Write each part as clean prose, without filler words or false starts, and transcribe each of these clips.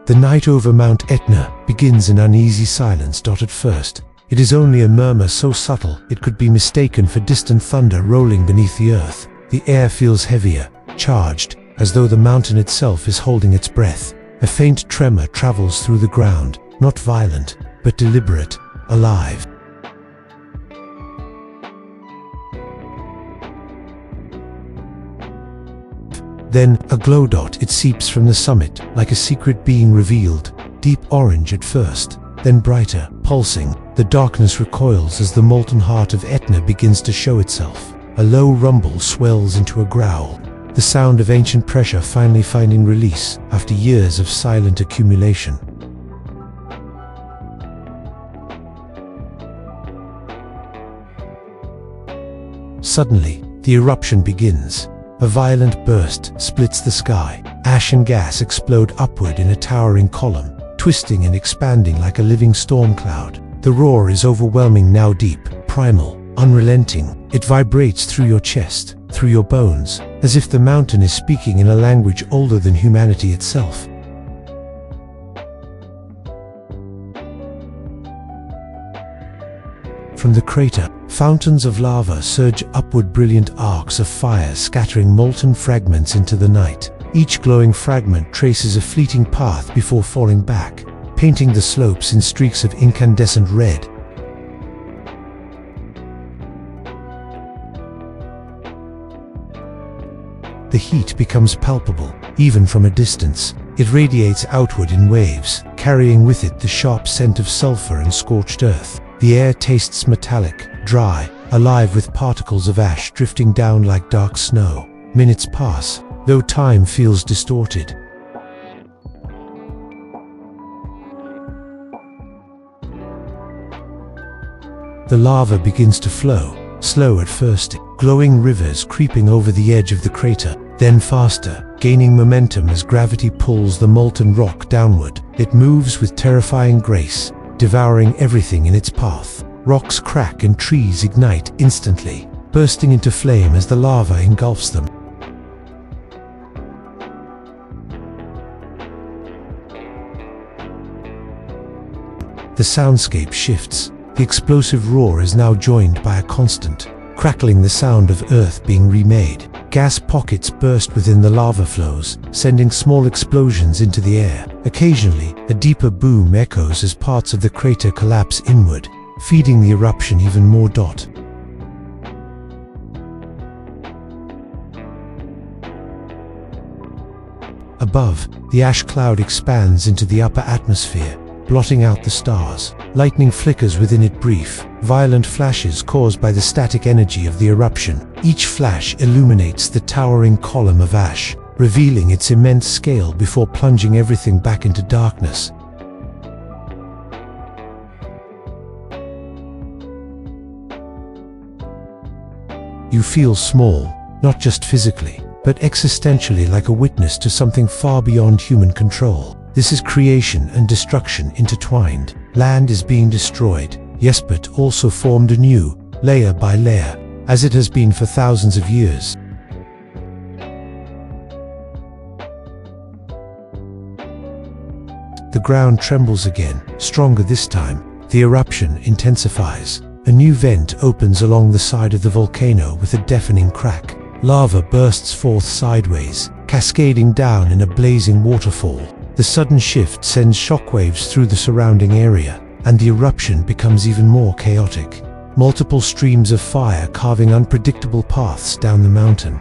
The night over Mount Etna begins in uneasy silence. At first, it is only a murmur so subtle it could be mistaken for distant thunder rolling beneath the earth. The air feels heavier, charged, as though the mountain itself is holding its breath. A faint tremor travels through the ground, not violent, but deliberate, alive. Then, a glow dot, it seeps from the summit, like a secret being revealed, deep orange at first, then brighter, pulsing. The darkness recoils as the molten heart of Etna begins to show itself. A low rumble swells into a growl, the sound of ancient pressure finally finding release after years of silent accumulation. Suddenly, the eruption begins. A violent burst splits the sky. Ash and gas explode upward in a towering column, twisting and expanding like a living storm cloud. The roar is overwhelming, now deep, primal, unrelenting. It vibrates through your chest, through your bones, as if the mountain is speaking in a language older than humanity itself. From the crater, fountains of lava surge upward, brilliant arcs of fire scattering molten fragments into the night. Each glowing fragment traces a fleeting path before falling back, painting the slopes in streaks of incandescent red. The heat becomes palpable, even from a distance. It radiates outward in waves, carrying with it the sharp scent of sulfur and scorched earth. The air tastes metallic, dry, alive with particles of ash drifting down like dark snow. Minutes pass, though time feels distorted. The lava begins to flow, slow at first, glowing rivers creeping over the edge of the crater, then faster, gaining momentum as gravity pulls the molten rock downward. It moves with terrifying grace, devouring everything in its path. Rocks crack and trees ignite instantly, bursting into flame as the lava engulfs them. The soundscape shifts. The explosive roar is now joined by a constant, crackling, the sound of earth being remade. Gas pockets burst within the lava flows, sending small explosions into the air. Occasionally, a deeper boom echoes as parts of the crater collapse inward, feeding the eruption even more. Above, the ash cloud expands into the upper atmosphere, blotting out the stars. Lightning flickers within it, brief, violent flashes caused by the static energy of the eruption. Each flash illuminates the towering column of ash, revealing its immense scale before plunging everything back into darkness. You feel small, not just physically, but existentially, like a witness to something far beyond human control. This is creation and destruction intertwined. Land is being destroyed, yes, but also formed anew, layer by layer, as it has been for thousands of years. The ground trembles again, stronger this time. The eruption intensifies. A new vent opens along the side of the volcano with a deafening crack. Lava bursts forth sideways, cascading down in a blazing waterfall. The sudden shift sends shockwaves through the surrounding area, and the eruption becomes even more chaotic. Multiple streams of fire carving unpredictable paths down the mountain.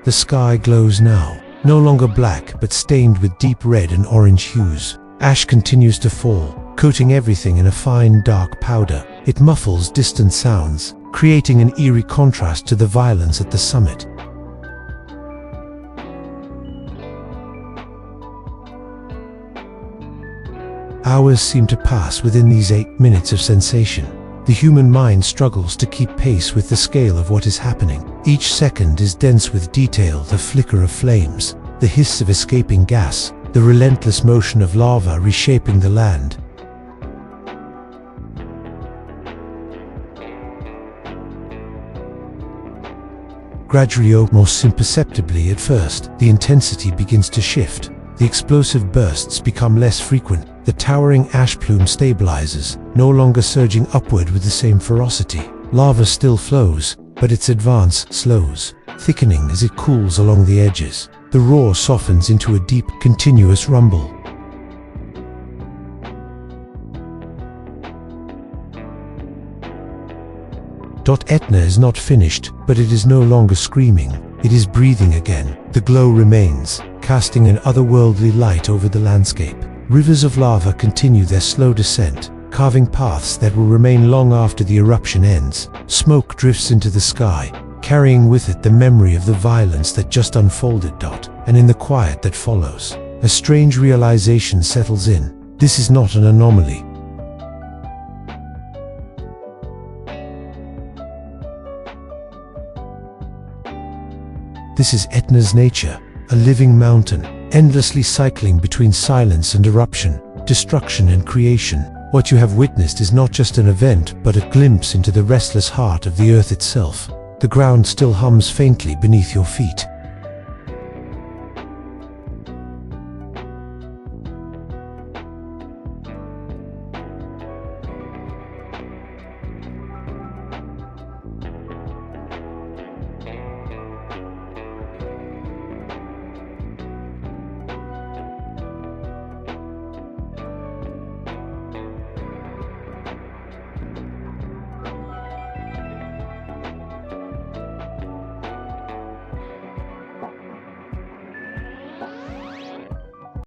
The sky glows now, no longer black but stained with deep red and orange hues. Ash continues to fall, coating everything in a fine dark powder. It muffles distant sounds, creating an eerie contrast to the violence at the summit. Hours seem to pass within these 8 minutes of sensation. The human mind struggles to keep pace with the scale of what is happening. Each second is dense with detail: the flicker of flames, the hiss of escaping gas, the relentless motion of lava reshaping the land. Gradually, almost imperceptibly at first, the intensity begins to shift. The explosive bursts become less frequent. The towering ash plume stabilizes, no longer surging upward with the same ferocity. Lava still flows, but its advance slows, thickening as it cools along the edges. The roar softens into a deep, continuous rumble. Etna is not finished, but it is no longer screaming. It is breathing again. The glow remains, casting an otherworldly light over the landscape. Rivers of lava continue their slow descent, carving paths that will remain long after the eruption ends. Smoke drifts into the sky, carrying with it the memory of the violence that just unfolded. And in the quiet that follows, a strange realization settles in. This is not an anomaly. This is Etna's nature, a living mountain, endlessly cycling between silence and eruption, destruction and creation. What you have witnessed is not just an event, but a glimpse into the restless heart of the earth itself. The ground still hums faintly beneath your feet,